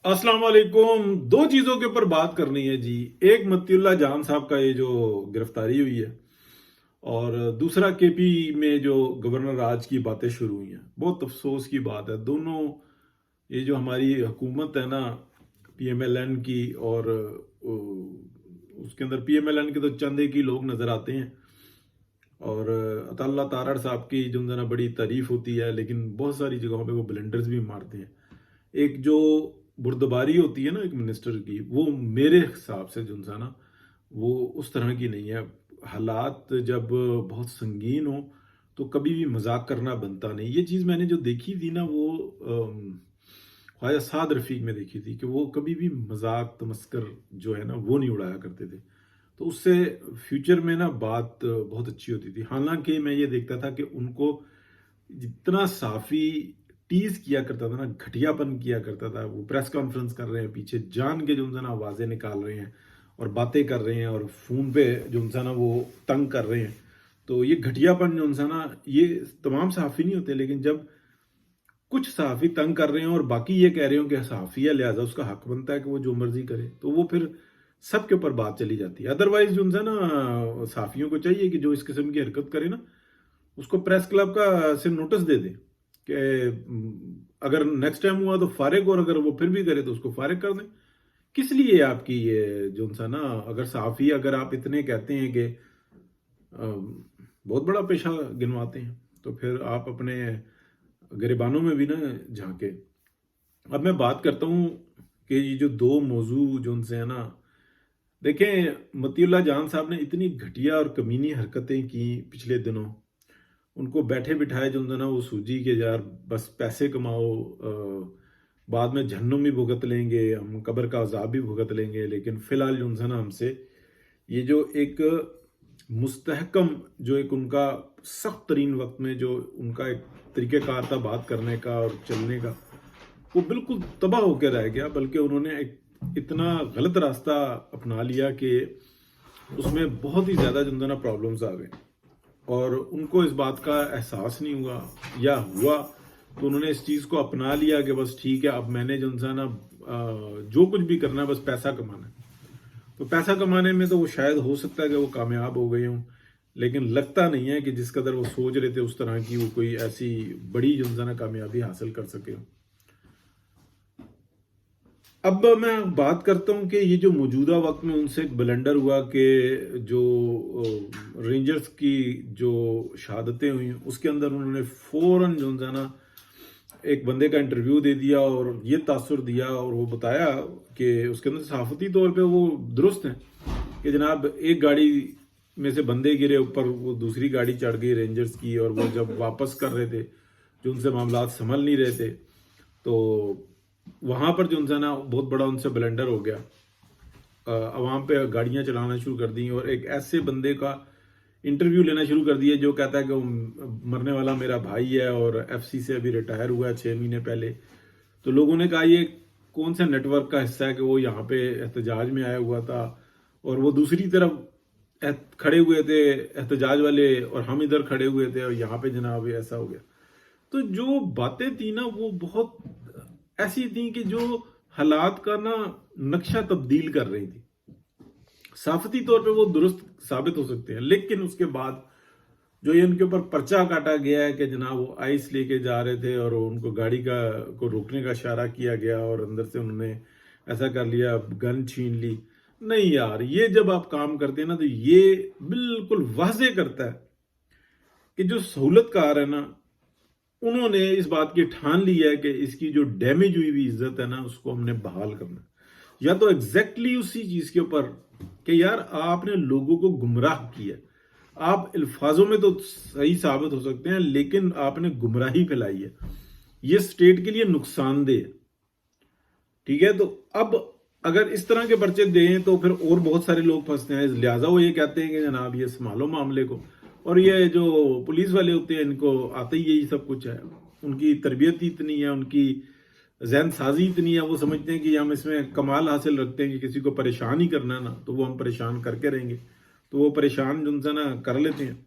अस्सलाम वालेकुम। दो चीजों के ऊपर बात करनी है जी। एक मतीउल्लाह जान साहब का ये जो गिरफ्तारी हुई है, और दूसरा केपी में जो गवर्नर राज की बातें शुरू हुई हैं। बहुत अफसोस की बात है, दोनों ये जो हमारी हुकूमत है ना, पीएमएलएन की, और उसके अंदर पीएमएलएन के तो चंद एक ही लोग नजर आते हैं, और अताल्ला तारड़ साहब की जो ना बड़ी तारीफ होती है, लेकिन बहुत सारी जगहों पे वो ब्लेंडर्स भी मारते हैं। एक जो बुर्दबारी होती है ना एक मिनिस्टर की, वो मेरे हिसाब से जो सा ना, वो उस तरह की नहीं है। हालात जब बहुत संगीन हो तो कभी भी मजाक करना बनता नहीं। ये चीज़ मैंने जो देखी थी ना, वो ख्वाजा साद रफीक में देखी थी कि वो कभी भी मजाक तमस्कर जो है ना वो नहीं उड़ाया करते थे। तो उससे फ्यूचर में ना बात बहुत अच्छी होती थी। हालांकि मैं ये देखता था कि उनको जितना साफी टीज किया करता था ना, घटियापन किया करता था। वो प्रेस कॉन्फ्रेंस कर रहे हैं, पीछे जान के जो उनसे ना आवाजें निकाल रहे हैं और बातें कर रहे हैं, और फोन पे जो उनसे ना वो तंग कर रहे हैं। तो ये घटियापन जो उनसे ना, ये तमाम सहाफ़ी नहीं होते, लेकिन जब कुछ सहाफ़ी तंग कर रहे हैं और बाकी ये कह रहे हो कि सहाफ़ी है, लिहाजा उसका हक बनता है कि वो जो मर्जी करे, तो वो फिर सबके ऊपर बात चली जाती है। अदरवाइज जो उनसे ना सहाफ़ियों को चाहिए कि जो इस किस्म की हरकत करे ना, उसको प्रेस क्लब का से नोटिस दे दे कि अगर नेक्स्ट टाइम हुआ तो फारिग, और अगर वो फिर भी करे तो उसको फारिग कर दें। किस लिए आपकी ये जो सा ना, अगर साफ़ी अगर आप इतने कहते हैं कि बहुत बड़ा पेशा गिनवाते हैं, तो फिर आप अपने गिरबानों में भी ना झांके। अब मैं बात करता हूँ कि ये जो दो मौजू जो उनसे है ना, देखें मतीउल्लाह जान साहब ने इतनी घटिया और कमीनी हरकतें की पिछले दिनों। उनको बैठे बिठाए जो ना वो सूजी के यार बस पैसे कमाओ, बाद में जहन्नुम भी भुगत लेंगे, हम कब्र का अजाब भी भुगत लेंगे, लेकिन फिलहाल जो ना हमसे ये जो एक मुस्तहकम जो एक उनका सख्त तरीन वक्त में जो उनका एक तरीक़ेकार था बात करने का और चलने का, वो बिल्कुल तबाह होकर रह गया। बल्कि उन्होंने एक इतना गलत रास्ता अपना लिया कि उसमें बहुत ही ज़्यादा जो ना प्रॉब्लम्स आ गए, और उनको इस बात का एहसास नहीं हुआ, या हुआ तो उन्होंने इस चीज़ को अपना लिया कि बस ठीक है, अब मैंने जो ना जो कुछ भी करना है बस पैसा कमाना है। तो पैसा कमाने में तो वो शायद हो सकता है कि वो कामयाब हो गए हों, लेकिन लगता नहीं है कि जिस कदर वो सोच रहे थे उस तरह की वो कोई ऐसी बड़ी जो ना कामयाबी हासिल कर सके हों। अब मैं बात करता हूँ कि ये जो मौजूदा वक्त में उनसे एक ब्लेंडर हुआ कि जो रेंजर्स की जो शहादतें हुई उसके अंदर उन्होंने फौरन जो है ना एक बंदे का इंटरव्यू दे दिया और ये तासुर दिया, और वो बताया कि उसके अंदर सहाफती तौर पे वो दुरुस्त हैं कि जनाब एक गाड़ी में से बंदे गिरे ऊपर, वो दूसरी गाड़ी चढ़ गई रेंजर्स की, और वो जब वापस कर रहे थे जो उनसे मामला संभल नहीं रहे थे, तो वहां पर जो उनसे ना बहुत बड़ा उनसे ब्लेंडर हो गया। अवाम पे गाड़ियां चलाना शुरू कर दी, और एक ऐसे बंदे का इंटरव्यू लेना शुरू कर दिया जो कहता है कि वो मरने वाला मेरा भाई है और एफसी से अभी रिटायर हुआ है 6 महीने पहले। तो लोगों ने कहा ये कौन से नेटवर्क का हिस्सा है कि वो यहाँ पे एहतजाज में आया हुआ था, और वो दूसरी तरफ खड़े हुए थे एहतजाज वाले, और हम इधर खड़े हुए थे, और यहाँ पे जनाब ऐसा हो गया। तो जो बातें थी ना वो बहुत ऐसी थी कि जो हालात का ना नक्शा तब्दील कर रही थी। साफती तौर पे वो दुरुस्त साबित हो सकते हैं, लेकिन उसके बाद जो ये उनके ऊपर पर्चा काटा गया है कि जनाब वो आइस लेके जा रहे थे और उनको गाड़ी का को रोकने का इशारा किया गया, और अंदर से उन्होंने ऐसा कर लिया, गन छीन ली। नहीं यार, ये जब आप काम करते हैं ना, तो ये बिल्कुल वाजे करता है कि जो सहूलतकार है ना, उन्होंने इस बात की ठान ली है कि इसकी जो डैमेज हुई हुई इज्जत है ना, उसको हमने बहाल करना है। या तो एग्जैक्टली उसी चीज के ऊपर कि यार आपने लोगों को गुमराह किया। आप अल्फाजों में तो सही साबित हो सकते हैं, लेकिन आपने गुमराही फैलाई है, ये स्टेट के लिए नुकसानदेह है। ठीक है, तो अब अगर इस तरह के पर्चे दें तो फिर और बहुत सारे लोग फंसते हैं, लिहाजा वो ये कहते हैं कि जनाब ये संभालो मामले को। और ये जो पुलिस वाले होते हैं इनको आते ही यही सब कुछ है, उनकी तरबियत ही इतनी है, उनकी जहन साजी इतनी है, वो समझते हैं कि हम इसमें कमाल हासिल रखते हैं कि किसी को परेशान ही करना है ना, तो वो हम परेशान करके रहेंगे, तो वो परेशान जो उनसे ना कर लेते हैं।